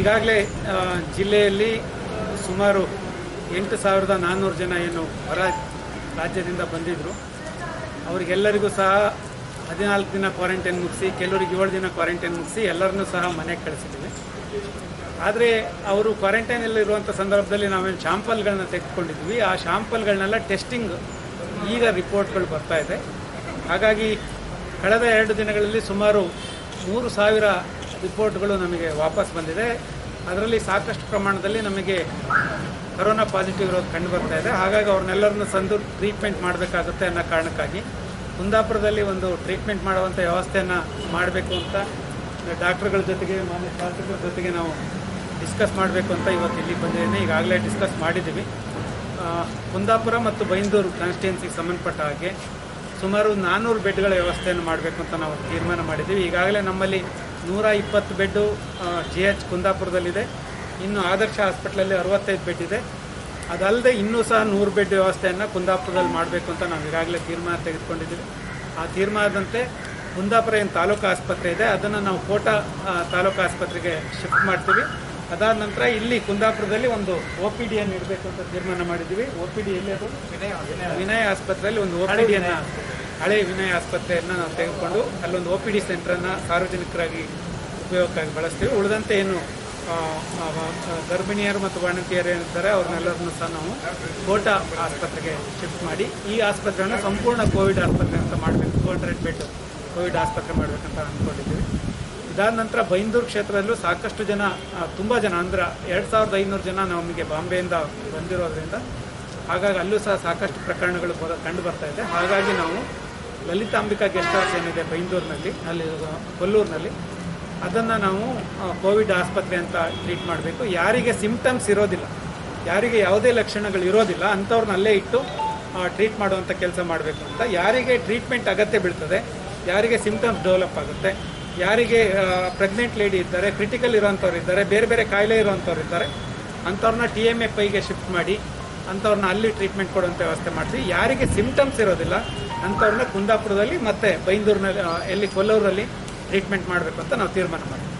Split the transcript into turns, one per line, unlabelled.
ಈಗಾಗಲೇ ಜಿಲ್ಲೆಯಲ್ಲಿ ಸುಮಾರು 8,400 ಜನ ಏನು ಹೊರ ರಾಜ್ಯದಿಂದ ಬಂದಿದ್ದರು. ಅವರಿಗೆಲ್ಲರಿಗೂ ಸಹ 14 ದಿನ ಕ್ವಾರಂಟೈನ್ ಮುಗಿಸಿ, ಕೆಲವರಿಗೆ 7 ದಿನ ಕ್ವಾರಂಟೈನ್ ಮುಗಿಸಿ ಎಲ್ಲರನ್ನೂ ಸಹ ಮನೆಗೆ ಕಳಿಸಿದ್ದೀವಿ. ಆದರೆ ಅವರು ಕ್ವಾರಂಟೈನಲ್ಲಿರುವಂಥ ಸಂದರ್ಭದಲ್ಲಿ ನಾವೇನು ಶಾಂಪಲ್ಗಳನ್ನ ತೆಗೆದುಕೊಂಡಿದ್ವಿ, ಆ ಶಾಂಪಲ್ಗಳನ್ನೆಲ್ಲ ಟೆಸ್ಟಿಂಗ್ ಈಗ ರಿಪೋರ್ಟ್ಗಳು ಬರ್ತಾ ಇದೆ. ಹಾಗಾಗಿ ಕಳೆದ 2 ದಿನಗಳಲ್ಲಿ ಸುಮಾರು 3,000 ರಿಪೋರ್ಟ್ಗಳು ನಮಗೆ ವಾಪಸ್ ಬಂದಿದೆ. ಅದರಲ್ಲಿ ಸಾಕಷ್ಟು ಪ್ರಮಾಣದಲ್ಲಿ ನಮಗೆ ಕರೋನಾ ಪಾಸಿಟಿವ್ ಇರೋದು ಕಂಡು ಬರ್ತಾ ಇದೆ. ಹಾಗಾಗಿ ಅವ್ರನ್ನೆಲ್ಲರನ್ನು ಸಂದು ಟ್ರೀಟ್ಮೆಂಟ್ ಮಾಡಬೇಕಾಗುತ್ತೆ ಅನ್ನೋ ಕಾರಣಕ್ಕಾಗಿ ಕುಂದಾಪುರದಲ್ಲಿ ಒಂದು ಟ್ರೀಟ್ಮೆಂಟ್ ಮಾಡುವಂಥ ವ್ಯವಸ್ಥೆಯನ್ನು ಮಾಡಬೇಕು ಅಂತ ಡಾಕ್ಟರ್ಗಳ ಜೊತೆಗೆ ಮಾನ್ಯ ಶಾಸಕರ ಜೊತೆಗೆ ನಾವು ಡಿಸ್ಕಸ್ ಮಾಡಬೇಕು ಅಂತ ಇವತ್ತು ಇಲ್ಲಿ ಬಂದಿದ್ದೇನೆ. ಈಗಾಗಲೇ ಡಿಸ್ಕಸ್ ಮಾಡಿದ್ದೀವಿ. ಕುಂದಾಪುರ ಮತ್ತು ಬೈಂದೂರು ಕಾನ್ಸ್ಟಿಟ್ಯೂನ್ಸಿಗೆ ಸಂಬಂಧಪಟ್ಟ ಹಾಗೆ ಸುಮಾರು 400 ಬೆಡ್ಗಳ ವ್ಯವಸ್ಥೆಯನ್ನು ಮಾಡಬೇಕು ಅಂತ ನಾವು ತೀರ್ಮಾನ ಮಾಡಿದ್ದೀವಿ. ಈಗಾಗಲೇ ನಮ್ಮಲ್ಲಿ 120 ಬೆಡ್ಡು GH ಕುಂದಾಪುರದಲ್ಲಿದೆ. ಇನ್ನು ಆದರ್ಶ ಹಾಸ್ಪಿಟ್ಲಲ್ಲಿ 65 ಬೆಡ್ ಇದೆ. ಅದಲ್ಲದೆ ಇನ್ನೂ ಸಹ 100 ಬೆಡ್ ವ್ಯವಸ್ಥೆಯನ್ನು ಕುಂದಾಪುರದಲ್ಲಿ ಮಾಡಬೇಕು ಅಂತ ನಾವು ಈಗಾಗಲೇ ತೀರ್ಮಾನ ತೆಗೆದುಕೊಂಡಿದ್ದೀವಿ. ಆ ತೀರ್ಮಾನದಂತೆ ಕುಂದಾಪುರ ಏನು ತಾಲೂಕು ಆಸ್ಪತ್ರೆ ಇದೆ ಅದನ್ನು ನಾವು ಕೋಟ ತಾಲೂಕು ಆಸ್ಪತ್ರೆಗೆ ಶಿಫ್ಟ್ ಮಾಡ್ತೀವಿ. ಅದಾದ ನಂತರ ಇಲ್ಲಿ ಕುಂದಾಪುರದಲ್ಲಿ ಒಂದು OPD ಅನ್ನು ಇಡಬೇಕು ಅಂತ ತೀರ್ಮಾನ ಮಾಡಿದ್ದೀವಿ. OPD ಎಲ್ಲಿ ಅದು ವಿನಯ ಆಸ್ಪತ್ರೆಯಲ್ಲಿ ಒಂದು OPDಯನ್ನು, ಹಳೆ ವಿನಯ ಆಸ್ಪತ್ರೆಯನ್ನು ನಾವು ತೆಗೆದುಕೊಂಡು ಅಲ್ಲೊಂದು OPD ಸೆಂಟ್ರನ್ನು ಸಾರ್ವಜನಿಕರಾಗಿ ಉಪಯೋಗಕ್ಕಾಗಿ ಬಳಸ್ತೀವಿ. ಉಳಿದಂತೆ ಏನು ಗರ್ಭಿಣಿಯರು ಮತ್ತು ಬಾಣಂತಿಯರು ಏನಿರ್ತಾರೆ ಅವ್ರನ್ನೆಲ್ಲರನ್ನು ಸಹ ನಾವು ಕೋಟ ಆಸ್ಪತ್ರೆಗೆ ಶಿಫ್ಟ್ ಮಾಡಿ ಈ ಆಸ್ಪತ್ರೆಯನ್ನು ಸಂಪೂರ್ಣ ಕೋವಿಡ್ ಆಸ್ಪತ್ರೆ ಅಂತ ಮಾಡಬೇಕು. 200 ಬೆಡ್ ಕೋವಿಡ್ ಆಸ್ಪತ್ರೆ ಮಾಡಬೇಕಂತ ಅಂದ್ಕೊಂಡಿದ್ದೀವಿ. ಇದಾದ ನಂತರ ಬೈಂದೂರು ಕ್ಷೇತ್ರದಲ್ಲೂ ಸಾಕಷ್ಟು ಜನ, ತುಂಬ ಜನ ಅಂದ್ರೆ 2,500 ಜನ ನಮಗೆ ಬಾಂಬೆಯಿಂದ ಬಂದಿರೋದ್ರಿಂದ ಹಾಗಾಗಿ ಅಲ್ಲೂ ಸಹ ಸಾಕಷ್ಟು ಪ್ರಕರಣಗಳು ಕಂಡು ಬರ್ತಾ ಇದೆ. ಹಾಗಾಗಿ ನಾವು ಲಲಿತಾಂಬಿಕಾ ಗೆಸ್ಟ್ ಹೌಸ್ ಏನಿದೆ ಬೈಂದೂರಿನಲ್ಲಿ, ಅಲ್ಲಿ ಕೊಲ್ಲೂರಿನಲ್ಲಿ, ಅದನ್ನು ನಾವು ಕೋವಿಡ್ ಆಸ್ಪತ್ರೆ ಅಂತ ಟ್ರೀಟ್ ಮಾಡಬೇಕು. ಯಾರಿಗೆ ಸಿಂಪ್ಟಮ್ಸ್ ಇರೋದಿಲ್ಲ, ಯಾರಿಗೆ ಯಾವುದೇ ಲಕ್ಷಣಗಳು ಇರೋದಿಲ್ಲ ಅಂಥವ್ರನ್ನ ಅಲ್ಲೇ ಇಟ್ಟು ಟ್ರೀಟ್ ಮಾಡುವಂಥ ಕೆಲಸ ಮಾಡಬೇಕು ಅಂತ. ಯಾರಿಗೆ ಟ್ರೀಟ್ಮೆಂಟ್ ಅಗತ್ಯ ಬೀಳ್ತದೆ, ಯಾರಿಗೆ ಸಿಂಪ್ಟಮ್ಸ್ ಡೆವಲಪ್ ಆಗುತ್ತೆ, ಯಾರಿಗೆ ಪ್ರೆಗ್ನೆಂಟ್ ಲೇಡಿ ಇದ್ದಾರೆ, ಕ್ರಿಟಿಕಲ್ ಇರೋವಂಥವ್ರು ಇದ್ದಾರೆ, ಬೇರೆ ಬೇರೆ ಕಾಯಿಲೆ ಇರೋವಂಥವ್ರು ಇದ್ದಾರೆ, ಅಂಥವ್ರನ್ನ TMFIಗೆ ಶಿಫ್ಟ್ ಮಾಡಿ ಅಂಥವ್ರನ್ನ ಅಲ್ಲಿ ಟ್ರೀಟ್ಮೆಂಟ್ ಕೊಡುವಂಥ ವ್ಯವಸ್ಥೆ ಮಾಡ್ತೀವಿ. ಯಾರಿಗೆ ಸಿಂಪ್ಟಮ್ಸ್ ಇರೋದಿಲ್ಲ ಅಂಥವ್ರನ್ನ ಕುಂದಾಪುರದಲ್ಲಿ ಮತ್ತು ಬೈಂದೂರಿನಲ್ಲಿ, ಎಲ್ಲಿ ಕೊಲ್ಲೂರಲ್ಲಿ ಟ್ರೀಟ್ಮೆಂಟ್ ಮಾಡಬೇಕು ಅಂತ ನಾವು ತೀರ್ಮಾನ ಮಾಡ್ತೀವಿ.